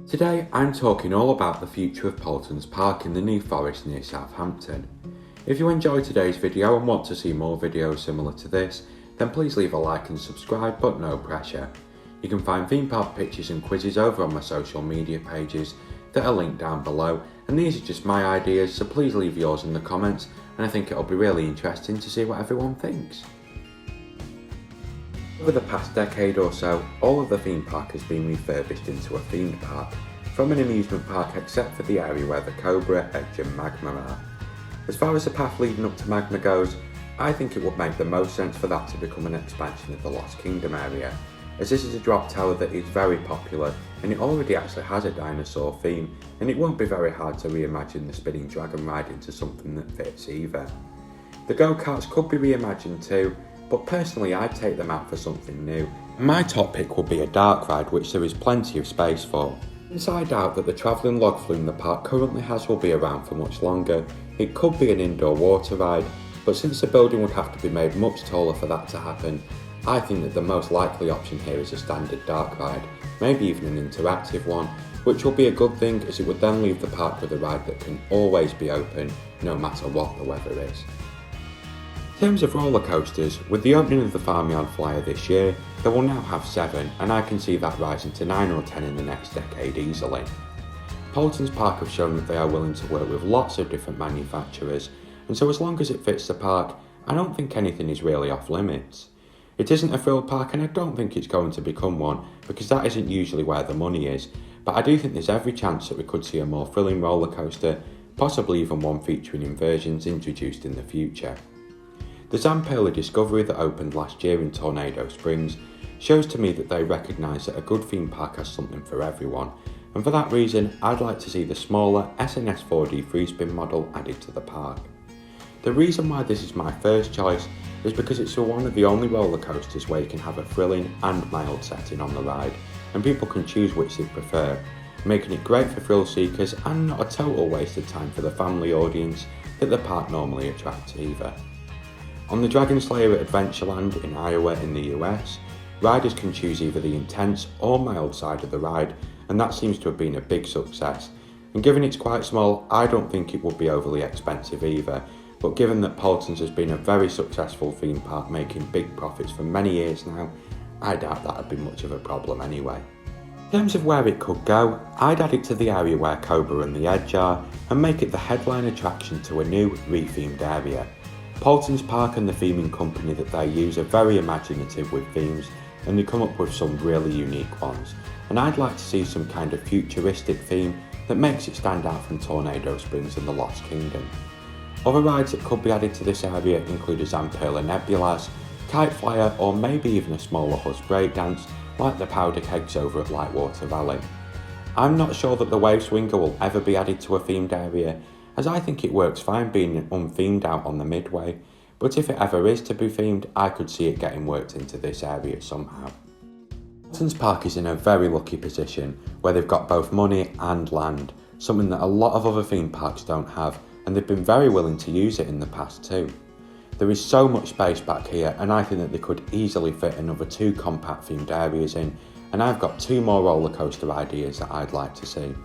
Today I'm talking all about the future of Paultons Park in the New Forest near Southampton. If you enjoyed today's video and want to see more videos similar to this, then please leave a like and subscribe, but no pressure. You can find theme park pictures and quizzes over on my social media pages that are linked down below, and these are just my ideas, so please leave yours in the comments, and I think it'll be really interesting to see what everyone thinks. Over the past decade or so, all of the theme park has been refurbished into a themed park, from an amusement park except for the area where the Cobra, Edge and Magma are. As far as the path leading up to Magma goes, I think it would make the most sense for that to become an expansion of the Lost Kingdom area, as this is a drop tower that is very popular and it already actually has a dinosaur theme, and it won't be very hard to reimagine the spinning dragon ride into something that fits either. The go-karts could be reimagined too, but personally I'd take them out for something new. My top pick would be a dark ride, which there is plenty of space for. Since I doubt that the travelling log flume the park currently has will be around for much longer, it could be an indoor water ride, but since the building would have to be made much taller for that to happen, I think that the most likely option here is a standard dark ride, maybe even an interactive one, which will be a good thing as it would then leave the park with a ride that can always be open, no matter what the weather is. In terms of roller coasters, with the opening of the Farmyard Flyer this year, they will now have 7, and I can see that rising to 9 or 10 in the next decade easily. Paultons Park have shown that they are willing to work with lots of different manufacturers, and so as long as it fits the park, I don't think anything is really off limits. It isn't a thrill park, and I don't think it's going to become one, because that isn't usually where the money is, but I do think there's every chance that we could see a more thrilling roller coaster, possibly even one featuring inversions introduced in the future. The Zamperla Discovery that opened last year in Tornado Springs shows to me that they recognise that a good theme park has something for everyone, and for that reason I'd like to see the smaller SNS 4D freespin model added to the park. The reason why this is my first choice is because it's one of the only roller coasters where you can have a thrilling and mild setting on the ride, and people can choose which they prefer, making it great for thrill seekers and not a total waste of time for the family audience that the park normally attracts either. On the Dragon Slayer at Adventureland in Iowa in the US, riders can choose either the intense or mild side of the ride, and that seems to have been a big success. And given it's quite small, I don't think it would be overly expensive either, but given that Paultons has been a very successful theme park making big profits for many years now, I doubt that would be much of a problem anyway. In terms of where it could go, I'd add it to the area where Cobra and the Edge are, and make it the headline attraction to a new, re-themed area. Paultons Park and the theming company that they use are very imaginative with themes, and they come up with some really unique ones, and I'd like to see some kind of futuristic theme that makes it stand out from Tornado Springs and the Lost Kingdom. Other rides that could be added to this area include a Zamperla Nebulas, Kite Flyer, or maybe even a smaller Huss breakdance like the Powder Kegs over at Lightwater Valley. I'm not sure that the Wave Swinger will ever be added to a themed area, as I think it works fine being unthemed out on the midway, but if it ever is to be themed, I could see it getting worked into this area somehow. Paultons Park is in a very lucky position where they've got both money and land, something that a lot of other theme parks don't have, and they've been very willing to use it in the past too. There is so much space back here, and I think that they could easily fit another 2 compact themed areas in, and I've got 2 more roller coaster ideas that I'd like to see.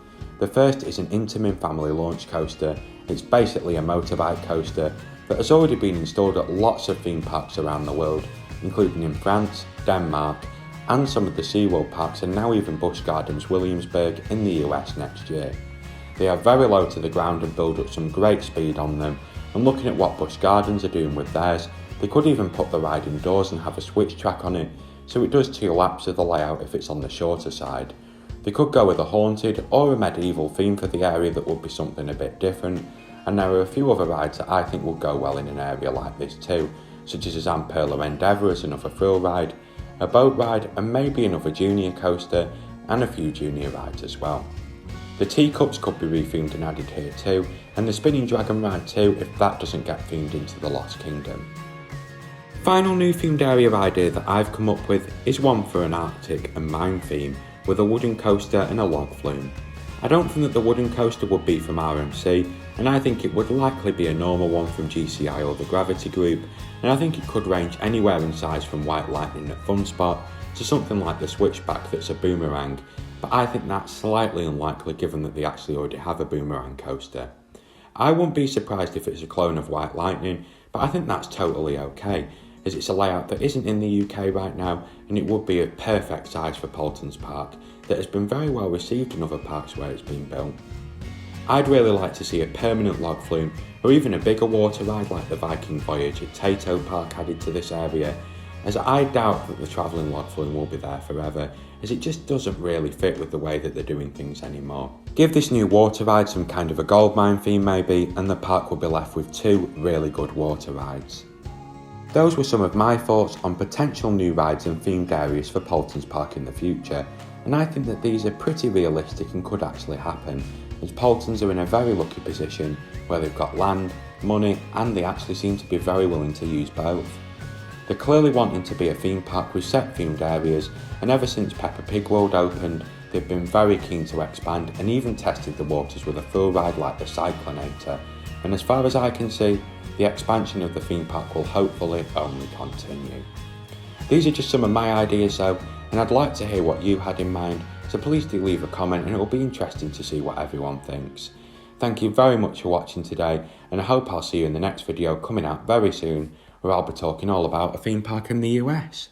The first is an Intamin family launch coaster. It's basically a motorbike coaster that has already been installed at lots of theme parks around the world, including in France, Denmark, and some of the SeaWorld parks, and now even Busch Gardens Williamsburg in the US next year. They are very low to the ground and build up some great speed on them, and looking at what Busch Gardens are doing with theirs, they could even put the ride indoors and have a switch track on it, so it does 2 laps of the layout if it's on the shorter side. They could go with a haunted or a medieval theme for the area that would be something a bit different, and there are a few other rides that I think will go well in an area like this too, such as a Zamperla Endeavour as another thrill ride, a boat ride, and maybe another junior coaster, and a few junior rides as well. The teacups could be rethemed and added here too, and the spinning dragon ride too if that doesn't get themed into the Lost Kingdom. Final new themed area idea that I've come up with is one for an Arctic and mine theme, with a wooden coaster and a log flume. I don't think that the wooden coaster would be from RMC, and I think it would likely be a normal one from GCI or the Gravity Group, and I think it could range anywhere in size from White Lightning at Fun Spot to something like the Switchback that's a boomerang, but I think that's slightly unlikely given that they actually already have a boomerang coaster. I wouldn't be surprised if it's a clone of White Lightning, but I think that's totally okay, as it's a layout that isn't in the UK right now, and it would be a perfect size for Paultons Park that has been very well received in other parks where it's been built. I'd really like to see a permanent log flume, or even a bigger water ride like the Viking Voyage at Tato Park added to this area, as I doubt that the travelling log flume will be there forever, as it just doesn't really fit with the way that they're doing things anymore. Give this new water ride some kind of a goldmine theme maybe, and the park will be left with 2 really good water rides. Those were some of my thoughts on potential new rides and themed areas for Paultons Park in the future, and I think that these are pretty realistic and could actually happen, as Paultons are in a very lucky position where they've got land, money, and they actually seem to be very willing to use both. They're clearly wanting to be a theme park with set themed areas, and ever since Peppa Pig World opened, they've been very keen to expand and even tested the waters with a full ride like the Cyclonator, and as far as I can see, the expansion of the theme park will hopefully only continue. These are just some of my ideas though, and I'd like to hear what you had in mind, so please do leave a comment and it will be interesting to see what everyone thinks. Thank you very much for watching today, and I hope I'll see you in the next video coming out very soon, where I'll be talking all about a theme park in the US.